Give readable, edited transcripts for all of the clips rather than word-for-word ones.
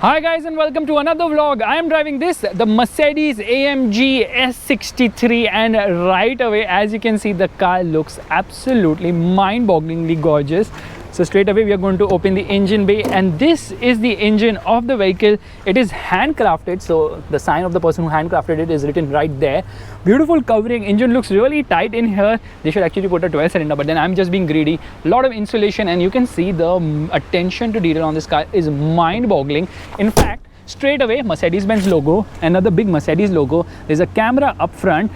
Hi guys and welcome to another vlog. I am driving the Mercedes-AMG S63, and right away, as you can see, the car looks absolutely mind-bogglingly gorgeous. So straight away we are going to open the engine bay, and this is the engine of the vehicle. It is handcrafted, so the sign of the person who handcrafted it is written right there. Beautiful covering. Engine looks really tight in here. They should actually put a 12 cylinder, but then I'm just being greedy. A lot of insulation, and you can see the attention to detail on this car is mind-boggling. In fact, straight away Mercedes-Benz logo, another big Mercedes logo. There's a camera up front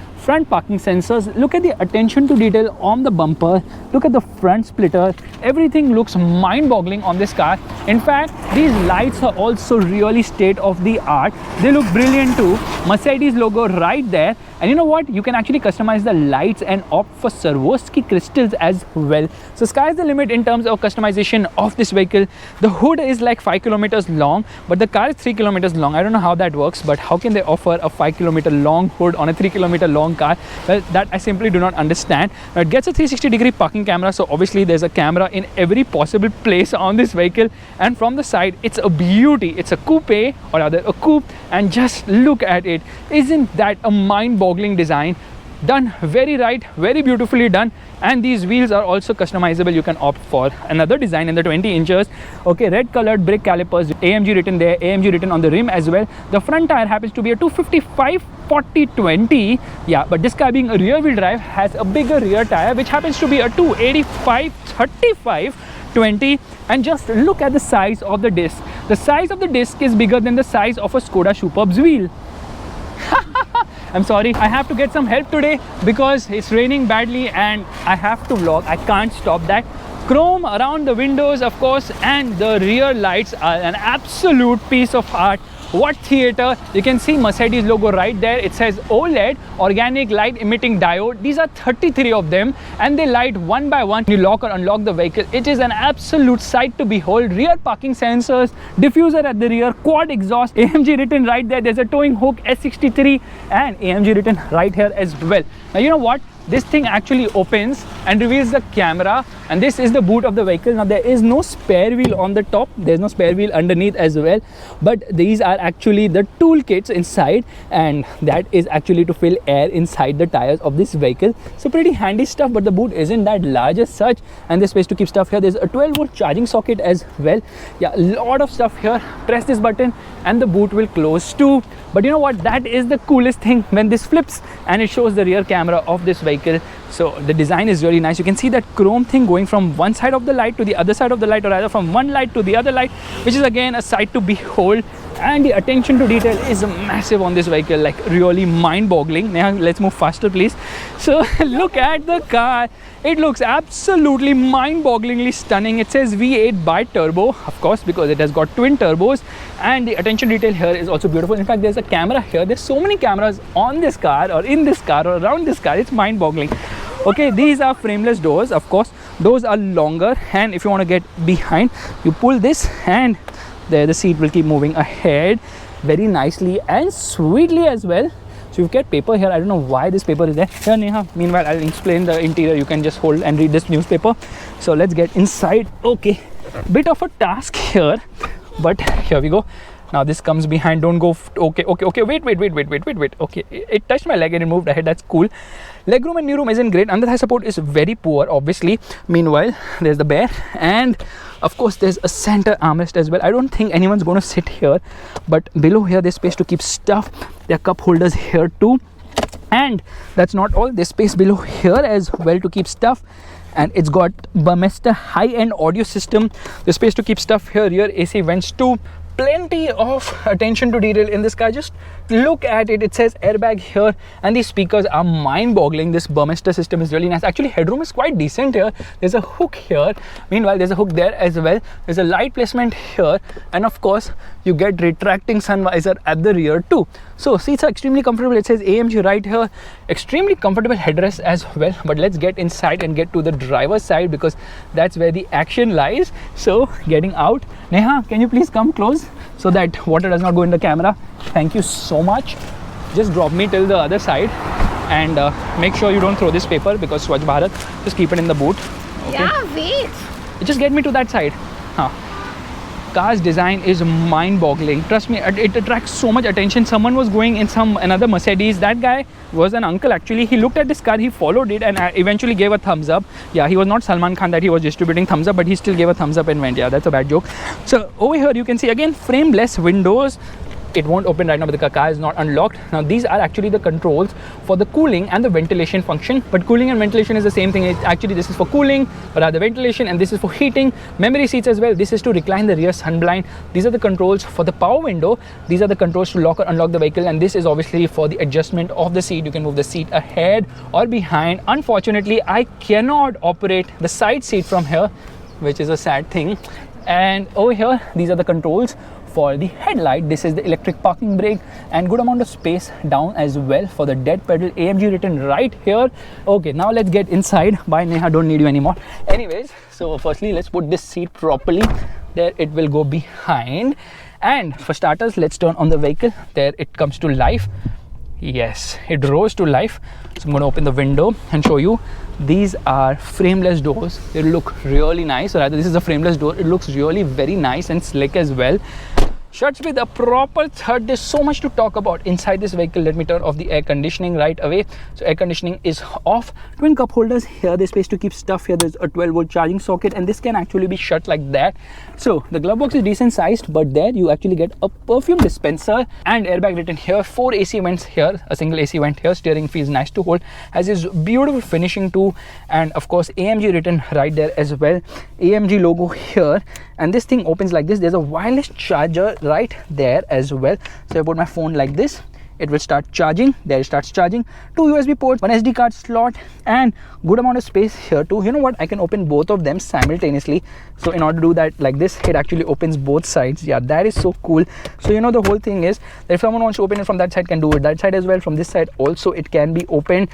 parking sensors. Look at the attention to detail on the bumper. Look at the front splitter. Everything looks mind-boggling on this car. In fact, these lights are also really state-of-the-art. They look brilliant too. Mercedes logo right there. And you know what? You can actually customize the lights and opt for Swarovski crystals as well. So sky's the limit in terms of customization of this vehicle. The hood is like 5 kilometers long, but the car is 3 kilometers long. I don't know how that works, but how can they offer a 5 kilometer long hood on a 3 kilometer long car? Well, that I simply do not understand. Now, it gets a 360-degree parking camera, so obviously there's a camera in every possible place on this vehicle. And from the side, it's a beauty. It's a coupe, or rather a coupe, and just look at it. Isn't that a mind-boggling design? Done very right, very beautifully done. And these wheels are also customizable. You can opt for another design in the 20 inches. Okay, red colored brake calipers, AMG written there, AMG written on the rim as well. The front tire happens to be a 255/40/20. Yeah, but this car being a rear wheel drive has a bigger rear tire, which happens to be a 285/35/20. And just look at the size of the disc. The size of the disc is bigger than the size of a Skoda Superb's wheel. I'm sorry, I have to get some help today because it's raining badly and I have to vlog. I can't stop that. Chrome around the windows, of course, and the rear lights are an absolute piece of art. What theater! You can see Mercedes logo right there. It says OLED, organic light emitting diode. These are 33 of them, and they light one by one. You lock or unlock the vehicle. It is an absolute sight to behold. Rear parking sensors, diffuser at the rear, quad exhaust, AMG written right there. There's a towing hook, S63, and AMG written right here as well. Now you know what? This thing actually opens and reveals the camera, and this is the boot of the vehicle. Now there is no spare wheel on the top, there's no spare wheel underneath as well, but these are actually the tool kits inside, and that is actually to fill air inside the tires of this vehicle. So pretty handy stuff, but the boot isn't that large as such, and there's space to keep stuff here. There's a 12-volt charging socket as well. Yeah, a lot of stuff here. Press this button and the boot will close too. But you know what? That is the coolest thing, when this flips and it shows the rear camera of this vehicle. So the design is really nice. You can see that chrome thing going from one side of the light to the other side of the light, or rather from one light to the other light, which is again a sight to behold. And the attention to detail is massive on this vehicle, like really mind-boggling. Now let's move faster, please. So look at the car. It looks absolutely mind-bogglingly stunning. It says V8 bi-turbo, of course, because it has got twin turbos. And the attention detail here is also beautiful. In fact, there's a camera here. There's so many cameras on this car, or in this car, or around this car. It's mind-boggling. Okay, these are frameless doors, of course. Those are longer, and if you want to get behind, you pull this, and there the seat will keep moving ahead very nicely and sweetly as well. So you've got paper here. I don't know why this paper is there. Here, Neha, meanwhile I'll explain the interior. You can just hold and read this newspaper. So let's get inside. Okay, bit of a task here, but here we go. Now this comes behind. Don't go. Okay, wait. Okay, it touched my leg and it moved ahead. That's cool. Legroom and knee room isn't great. Under thigh support is very poor, obviously. Meanwhile, there's the bear, and of course there's a center armrest as well. I don't think anyone's going to sit here, but below here there's space to keep stuff. There are cup holders here too, and that's not all. There's space below here as well to keep stuff. And it's got Burmester high-end audio system. There's space to keep stuff here. Rear AC vents too. Plenty of attention to detail in this car. Just look at it. It says airbag here, and these speakers are mind-boggling. This Burmester system is really nice. Actually, headroom is quite decent here. There's a hook here. Meanwhile, there's a hook there as well. There's a light placement here, and of course you get retracting sun visor at the rear too. So seats are extremely comfortable. It says AMG right here. Extremely comfortable headrest as well. But let's get inside and get to the driver's side, because that's where the action lies. So getting out, Neha, can you please come close so that water does not go in the camera? Thank you so much. Just drop me till the other side, and make sure you don't throw this paper, because Swachh Bharat. Just keep it in the boot. Okay? Yeah, wait. Just get me to that side. car's design is mind-boggling. Trust me, it attracts so much attention. Someone was going in another Mercedes. That guy was an uncle actually. He looked at this car, he followed it, and eventually gave a thumbs up. Yeah, he was not Salman Khan that he was distributing thumbs up, but he still gave a thumbs up and went, yeah, that's a bad joke. So over here you can see again frameless windows. It won't open right now because the car is not unlocked. Now these are actually the controls for the cooling and the ventilation function, but cooling and ventilation is the same thing. Actually this is for cooling, but rather ventilation, and this is for heating. Memory seats as well. This is to recline the rear sunblind. These are the controls for the power window. These are the controls to lock or unlock the vehicle, and this is obviously for the adjustment of the seat. You can move the seat ahead or behind. Unfortunately, I cannot operate the side seat from here, which is a sad thing. And over here, these are the controls for the headlight. This is the electric parking brake, and good amount of space down as well for the dead pedal. AMG written right here. Okay, now let's get inside. Bye Neha, don't need you anymore. Anyways, so firstly let's put this seat properly. There it will go behind, and for starters let's turn on the vehicle. There it comes to life. Yes, it rose to life. So I'm going to open the window and show you. These are frameless doors. They look really nice. So rather, this is a frameless door. It looks really very nice and slick as well. Shuts with a proper third. There's so much to talk about inside this vehicle. Let me turn off the air conditioning right away. So air conditioning is off. Twin cup holders here. There's space to keep stuff here. There's a 12-volt charging socket, and this can actually be shut like that. So the glove box is decent sized, but there you actually get a perfume dispenser and airbag written here. 4 AC vents here, a single AC vent here. Steering feels nice to hold. Has this beautiful finishing too, and of course AMG written right there as well. AMG logo here, and this thing opens like this. There's a wireless charger right there as well. So I put my phone like this, it will start charging. There it starts charging. 2 USB ports, 1 SD card slot, and good amount of space here too. You know what, I can open both of them simultaneously. So in order to do that like this, it actually opens both sides. Yeah, that is so cool. So you know, the whole thing is that if someone wants to open it from that side, can do it that side as well. From this side also it can be opened.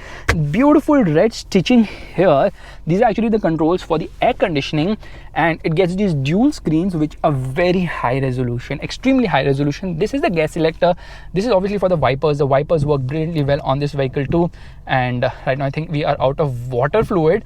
Beautiful red stitching here. These are actually the controls for the air conditioning, and it gets these dual screens which are very high resolution, extremely high resolution. This is the gas selector. This is obviously for the wipers. The wipers work brilliantly well on this vehicle too. And right now I think we are out of water fluid.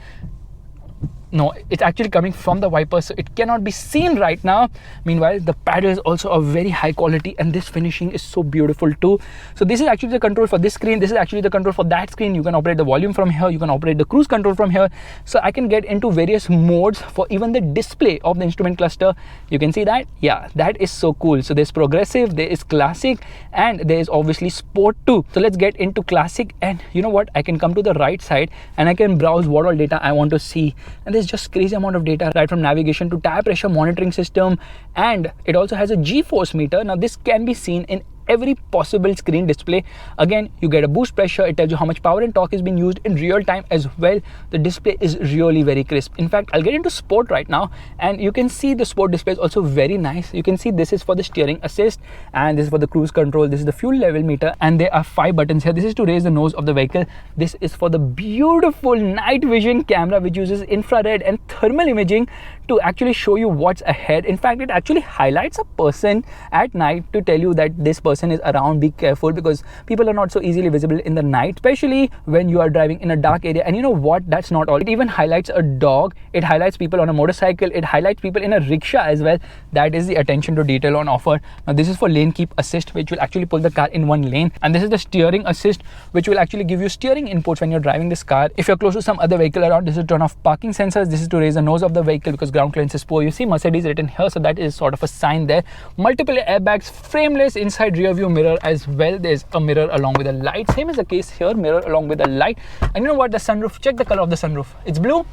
No, it's actually coming from the wipers, so it cannot be seen right now. Meanwhile, the paddle is also of very high quality, and this finishing is so beautiful too. So this is actually the control for this screen. This is actually the control for that screen. You can operate the volume from here. You can operate the cruise control from here. So I can get into various modes for even the display of the instrument cluster. You can see that. Yeah, that is so cool. So there's progressive, there is classic, and there is obviously sport too. So let's get into classic, and you know what? I can come to the right side and I can browse what all data I want to see. And there's just crazy amount of data, right from navigation to tire pressure monitoring system, and it also has a G-force meter. Now this can be seen in every possible screen display. Again, you get a boost pressure. It tells you how much power and torque is being used in real time as well. The display is really very crisp. In fact, I'll get into sport right now, and you can see the sport display is also very nice. You can see this is for the steering assist, and this is for the cruise control. This is the fuel level meter, and there are 5 buttons here. This is to raise the nose of the vehicle. This is for the beautiful night vision camera, which uses infrared and thermal imaging to actually show you what's ahead. In fact, it actually highlights a person at night to tell you that this person is around. Be careful, because people are not so easily visible in the night, especially when you are driving in a dark area. And you know what, that's not all. It even highlights a dog. It highlights people on a motorcycle. It highlights people in a rickshaw as well. That is the attention to detail on offer. Now this is for lane keep assist, which will actually pull the car in one lane, and this is the steering assist, which will actually give you steering inputs when you're driving this car. If you're close to some other vehicle around, this is to turn off parking sensors. This is to raise the nose of the vehicle because ground clearance is poor. You see Mercedes written here, so that is sort of a sign there. Multiple airbags, frameless inside rear view mirror as well. There's a mirror along with a light. Same is the case here, mirror along with a light. And you know what, the sunroof, check the color of the sunroof. It's blue,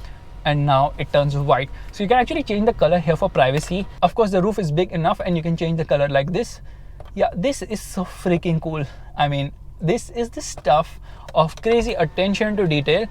and now it turns white. So you can actually change the color here for privacy. Of course, the roof is big enough, and you can change the color like this. Yeah, this is so freaking cool. I mean, this is the stuff of crazy attention to detail.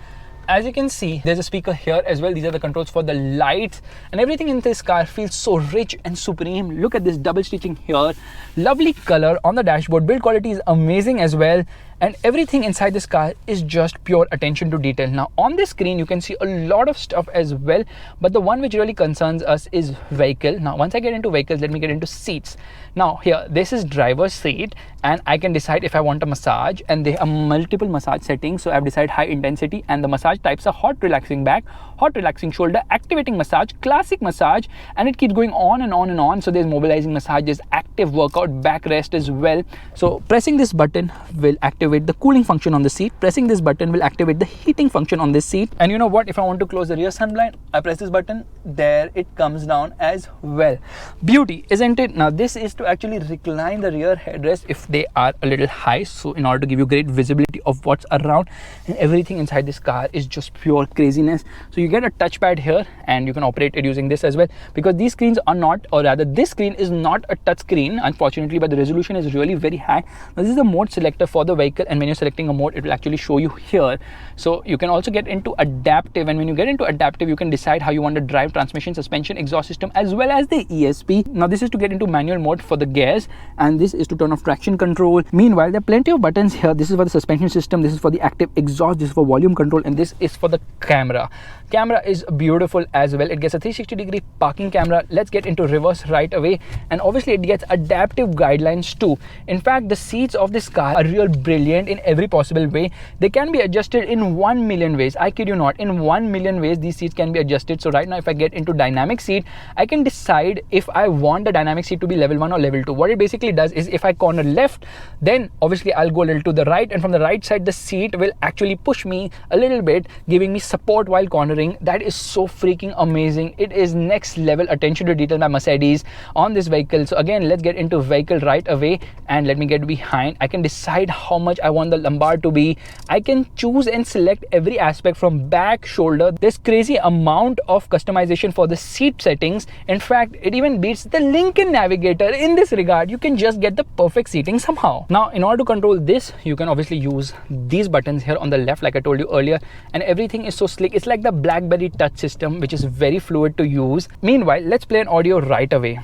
As you can see, there's a speaker here as well. These are the controls for the lights, and everything in this car feels so rich and supreme. Look at this double stitching here. Lovely color on the dashboard. Build quality is amazing as well. and everything inside this car is just pure attention to detail. Now on this screen you can see a lot of stuff as well, but the one which really concerns us is vehicle. Now once I get into vehicles, let me get into seats. Now here, this is driver's seat, and I can decide if I want a massage, and there are multiple massage settings. So I've decided high intensity, and the massage types are hot relaxing back, hot relaxing shoulder, activating massage, classic massage, and it keeps going on and on and on. So there's mobilizing massages, active workout, backrest as well. So pressing this button will activate the cooling function on the seat. Pressing this button will activate the heating function on this seat. And you know what, if I want to close the rear sun blind, I press this button, there it comes down as well. Beauty, isn't it? Now this is to actually recline the rear headrest if they are a little high, so in order to give you great visibility of what's around, and everything inside this car is just pure craziness. So you get a touchpad here, and you can operate it using this as well, because these screens are not, or rather this screen is not a touch screen unfortunately, but the resolution is really very high. Now this is the mode selector for the vehicle, and when you're selecting a mode, it will actually show you here. So you can also get into adaptive, and when you get into adaptive, you can decide how you want to drive, transmission, suspension, exhaust system, as well as the ESP. Now this is to get into manual mode for the gears, and this is to turn off traction control. Meanwhile, there are plenty of buttons here. This is for the suspension system, this is for the active exhaust, this is for volume control, and this is for the camera. Camera is beautiful as well. It gets a 360-degree parking camera. Let's get into reverse right away, and obviously it gets adaptive guidelines too. In fact, the seats of this car are real brilliant in every possible way. They can be adjusted in 1 million ways. I kid you not, in 1 million ways these seats can be adjusted. So right now, if I get into dynamic seat, I can decide if I want the dynamic seat to be level 1 or level 2. What it basically does is, if I corner left, then obviously I'll go a little to the right, and from the right side the seat will actually push me a little bit, giving me support while cornering. That is so freaking amazing. It is next level attention to detail by Mercedes on this vehicle. So again, let's get into vehicle right away, and let me get behind. I can decide how much I want the lumbar to be. I can choose and select every aspect from back, shoulder. There's crazy amount of customization for the seat settings. In fact, it even beats the Lincoln Navigator in this regard. You can just get the perfect seating somehow. Now in order to control this, you can obviously use these buttons here on the left, like I told you earlier, and everything is so slick. It's like the BlackBerry touch system, which is very fluid to use. Meanwhile, let's play an audio right away.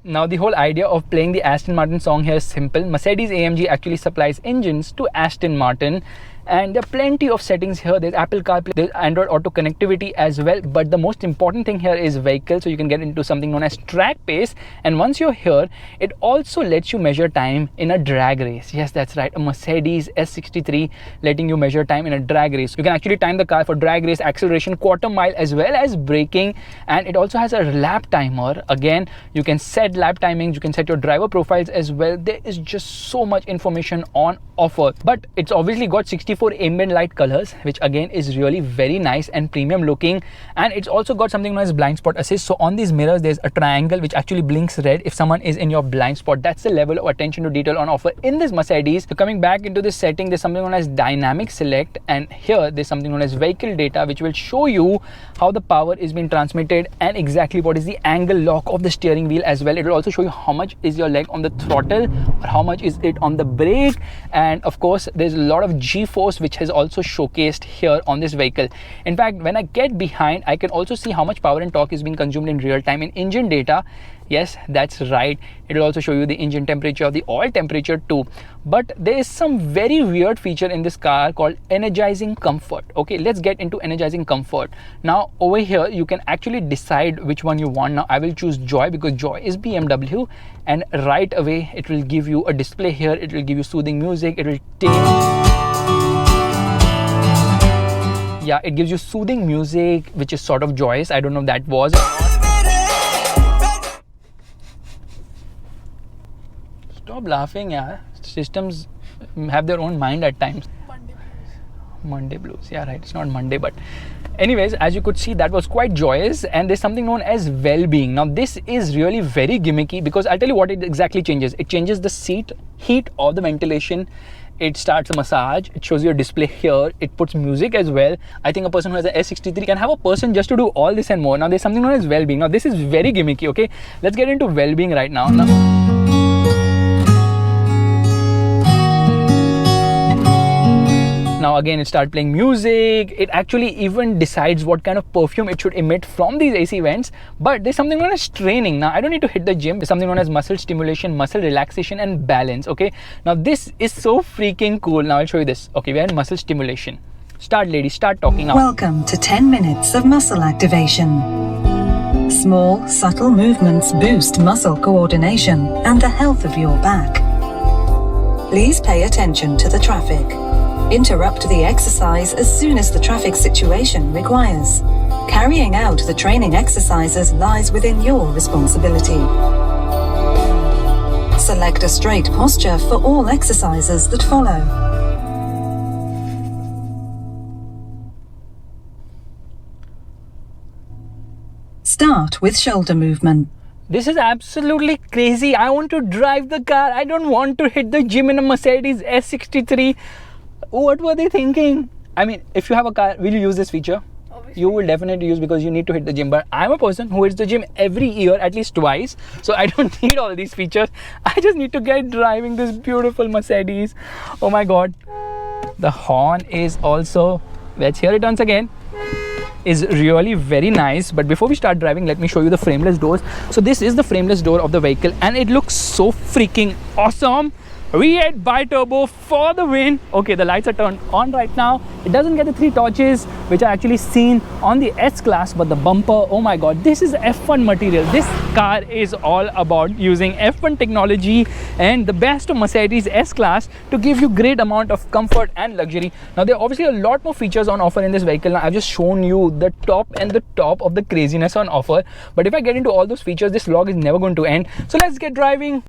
Now the whole idea of playing the Aston Martin song here is simple. Mercedes-AMG actually supplies engines to Aston Martin, and there are plenty of settings here. There's Apple CarPlay, there's Android Auto connectivity as well, but the most important thing here is vehicle. So you can get into something known as track pace, and once you're here, it also lets you measure time in a drag race. Yes, that's right, a Mercedes S63 letting you measure time in a drag race. You can actually time the car for drag race, acceleration, quarter mile, as well as braking, and it also has a lap timer. Again, you can set lap timings, you can set your driver profiles as well. There is just so much information on offer, but it's obviously got 64 ambient light colors, which again is really very nice and premium looking, and it's also got something known as blind spot assist. So on these mirrors, there's a triangle which actually blinks red if someone is in your blind spot. That's the level of attention to detail on offer in this Mercedes. So coming back into this setting, there's something known as dynamic select, and here there's something known as vehicle data, which will show you how the power is being transmitted and exactly what is the angle lock of the steering wheel as well. It will also show you how much is your leg on the throttle or how much is it on the brake, and of course there's a lot of G-force which has also showcased here on this vehicle. In fact, when I get behind, I can also see how much power and torque is being consumed in real time in engine data. Yes, that's right. It will also show you the engine temperature, the oil temperature too. But there is some very weird feature in this car called Energizing Comfort. Okay, let's get into Energizing Comfort. Now over here, you can actually decide which one you want. Now I will choose Joy because Joy is BMW, and right away it will give you a display here. It will give you soothing music. It will it gives you soothing music, which is sort of joyous. I don't know if that was. Stop laughing, yeah. Systems have their own mind at times. Monday blues. Yeah, right. It's not Monday, but anyways, as you could see, that was quite joyous, and there's something known as well-being. Now this is really very gimmicky because I'll tell you what it exactly changes. It changes the seat heat or the ventilation. It starts a massage. It shows you a display here. It puts music as well. I think a person who has an S63 can have a person just to do all this and more. Now there's something known as well-being. Now this is very gimmicky. Okay, let's get into well-being right now. Now Now again, it started playing music. It actually even decides what kind of perfume it should emit from these AC vents. But there's something known as training. Now I don't need to hit the gym. There's something known as muscle stimulation, muscle relaxation and balance. Okay, now this is so freaking cool. Now I'll show you this. Okay, we're in muscle stimulation. Start, ladies, start talking now. Welcome to 10 minutes of muscle activation. Small, subtle movements boost muscle coordination and the health of your back. Please pay attention to the traffic. Interrupt the exercise as soon as the traffic situation requires. Carrying out the training exercises lies within your responsibility. Select a straight posture for all exercises that follow. Start with shoulder movement. This is absolutely crazy. I want to drive the car. I don't want to hit the gym in a Mercedes S63. What were they thinking? I mean, if you have a car, will you use this feature? Obviously. You will definitely use because you need to hit the gym. But I'm a person who hits the gym every year at least twice. So I don't need all these features. I just need to get driving this beautiful Mercedes. Oh my God. The horn is also, let's hear it once again, is really very nice. But before we start driving, let me show you the frameless doors. So this is the frameless door of the vehicle and it looks so freaking awesome. V8 bi-turbo for the win. Okay, the lights are turned on right now. It doesn't get the 3 torches which are actually seen on the S-Class, but the bumper, oh my God, this is F1 material. This car is all about using F1 technology and the best of Mercedes S-Class to give you great amount of comfort and luxury. Now there are obviously a lot more features on offer in this vehicle. Now I've just shown you the top and the top of the craziness on offer, but if I get into all those features, this vlog is never going to end. So let's get driving.